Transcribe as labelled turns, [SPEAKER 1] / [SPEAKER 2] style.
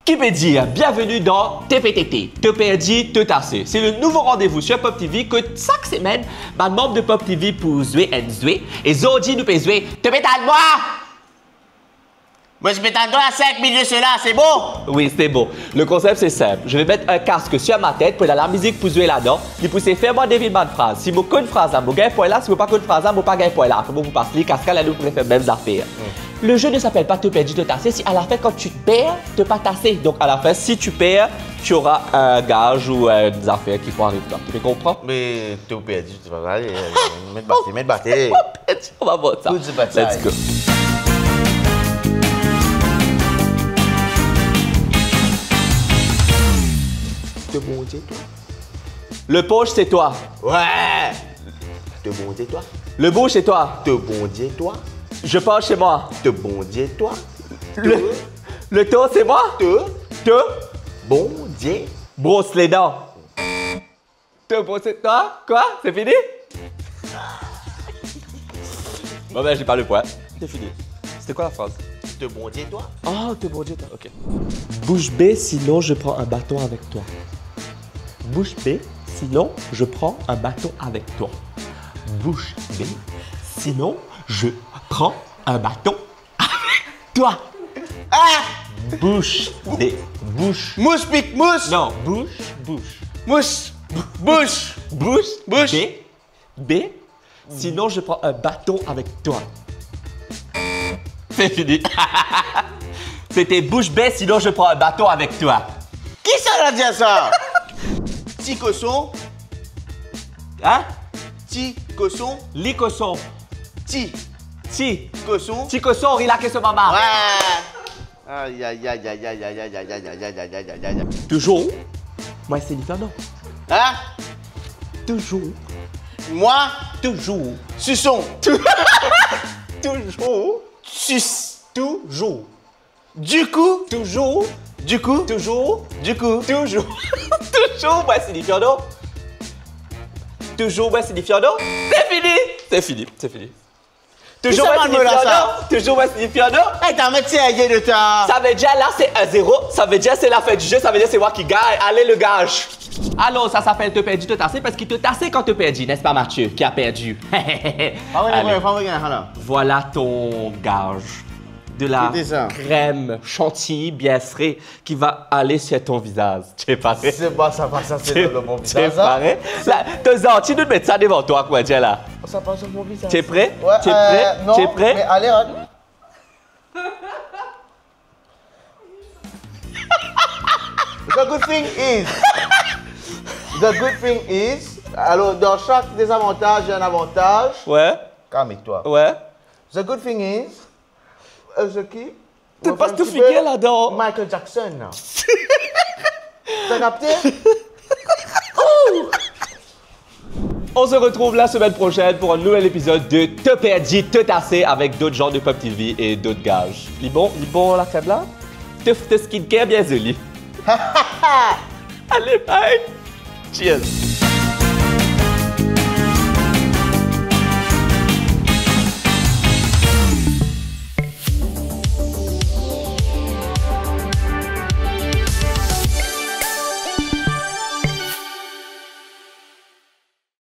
[SPEAKER 1] Qui peut dire bienvenue dans TPTT, Te perdu, te tassé. C'est le nouveau rendez-vous sur Pop TV que chaque semaine, les membres de Pop TV pour jouer et jouer. Et aujourd'hui, nous pouvons jouer Te pétale moi!
[SPEAKER 2] Moi, je m'étends à 5 minutes cela, c'est beau?
[SPEAKER 1] Oui, c'est beau. Le concept, c'est simple. Je vais mettre un casque sur ma tête pour la musique pour jouer là-dedans. Puis pour faire dévilement de phrase. Si vous avez une phrase, vous avez point là. Si vous n'avez pas une phrase, vous n'avez pas un point là. Faut vous passer les casques là, vous pouvez faire même affaires. Le jeu ne s'appelle pas Te perdu, te tasser. Si à la fin, quand tu perds, te pas tasser. Donc à la fin, si tu perds, tu auras un gage ou des affaires qui vont arriver. Tu comprends?
[SPEAKER 2] Mais t'es perdu, tu vas aller. Mettre battre.
[SPEAKER 1] On va voir ça. Let's go.
[SPEAKER 2] Te bon Dieu, toi.
[SPEAKER 1] Le poche, c'est toi.
[SPEAKER 2] Ouais. Te bon Dieu, toi.
[SPEAKER 1] Le bouche, c'est toi.
[SPEAKER 2] Te bon Dieu, toi.
[SPEAKER 1] Je pars chez moi.
[SPEAKER 2] Te bon Dieu, toi.
[SPEAKER 1] Le tour, c'est moi. Te
[SPEAKER 2] bon Dieu.
[SPEAKER 1] brosse les dents. Te brosse c'est toi. Quoi? C'est fini? Bon ben, j'ai pas le point. C'est fini. C'était quoi la phrase?
[SPEAKER 2] Te bon Dieu, toi.
[SPEAKER 1] Oh, te bon Dieu, toi. OK. Bouche bée, sinon je prends un bâton avec toi. Bouche bée, sinon je prends un bâton avec toi. Bouche bée, sinon je prends un bâton avec toi.
[SPEAKER 2] Ah!
[SPEAKER 1] Bouche bée, bouche.
[SPEAKER 2] Mouche pique mouche.
[SPEAKER 1] Non, bouche, bouche.
[SPEAKER 2] Mouche. Bouche.
[SPEAKER 1] Bouche,
[SPEAKER 2] Bouche.
[SPEAKER 1] B, sinon je prends un bâton avec toi. C'est fini. C'était bouche bée, sinon je prends un bâton avec toi.
[SPEAKER 2] Qui ça l'a dit ça? Ti cosson.
[SPEAKER 1] Hein?
[SPEAKER 2] Ti cosson.
[SPEAKER 1] L'icosson.
[SPEAKER 2] Ti
[SPEAKER 1] Ti.
[SPEAKER 2] cosson.
[SPEAKER 1] Ti cosson, il a que ce maman.
[SPEAKER 2] Ouais. Aïe, aïe, aïe, aïe, aïe, aïe, aïe, aïe, aïe, aïe, aïe, aïe, aïe, aïe.
[SPEAKER 1] Toujours. Moi, c'est différent.
[SPEAKER 2] Hein?
[SPEAKER 1] Toujours.
[SPEAKER 2] Moi,
[SPEAKER 1] Toujours.
[SPEAKER 2] suçon.
[SPEAKER 1] Toujours.
[SPEAKER 2] Suce.
[SPEAKER 1] Toujours.
[SPEAKER 2] Du coup.
[SPEAKER 1] Toujours.
[SPEAKER 2] Du coup.
[SPEAKER 1] Toujours.
[SPEAKER 2] Du coup.
[SPEAKER 1] Toujours. Toujours. Moi, c'est différent. Toujours, moi, c'est différent. C'est fini. C'est fini. C'est fini. Toujours,
[SPEAKER 2] ça
[SPEAKER 1] moi, c'est
[SPEAKER 2] parle là,
[SPEAKER 1] différent. Toujours, moi, c'est différent.
[SPEAKER 2] Hey, t'as mis tiré de ta.
[SPEAKER 1] Ça veut dire là, c'est 1-0. Ça veut dire c'est la fin du jeu. Ça veut dire c'est moi qui gagne. Allez, le gage. Alors, ça s'appelle te perdu, te tasser parce qu'il te tassait quand te perdu, n'est-ce pas, Mathieu, qui a perdu? Allez. Voilà ton gage. De la
[SPEAKER 2] C'était ça.
[SPEAKER 1] crème chantilly bien frais qui va aller sur ton visage. Tu es paré?
[SPEAKER 2] C'est pas ça, c'est le bon
[SPEAKER 1] Tu es
[SPEAKER 2] visage.
[SPEAKER 1] paré? Là, tu dois mettre ça devant toi, quoi, tiens là.
[SPEAKER 2] Ça passe sur mon visage.
[SPEAKER 1] Tu es prêt?
[SPEAKER 2] Ouais,
[SPEAKER 1] Tu es prêt?
[SPEAKER 2] non,
[SPEAKER 1] Tu es prêt?
[SPEAKER 2] mais allez, The good thing is, alors dans chaque désavantage, il y a un avantage.
[SPEAKER 1] Ouais.
[SPEAKER 2] Calme-toi.
[SPEAKER 1] Ouais.
[SPEAKER 2] The good thing is, qui?
[SPEAKER 1] Tu passes tout figuer là-dedans.
[SPEAKER 2] Michael Jackson, là. T'as capté?
[SPEAKER 1] On se retrouve la semaine prochaine pour un nouvel épisode de Te perdu, te tasser avec d'autres gens de Pop TV et d'autres gages. Il bon la crème là? Te skincare bien joli. Allez, bye! Cheers!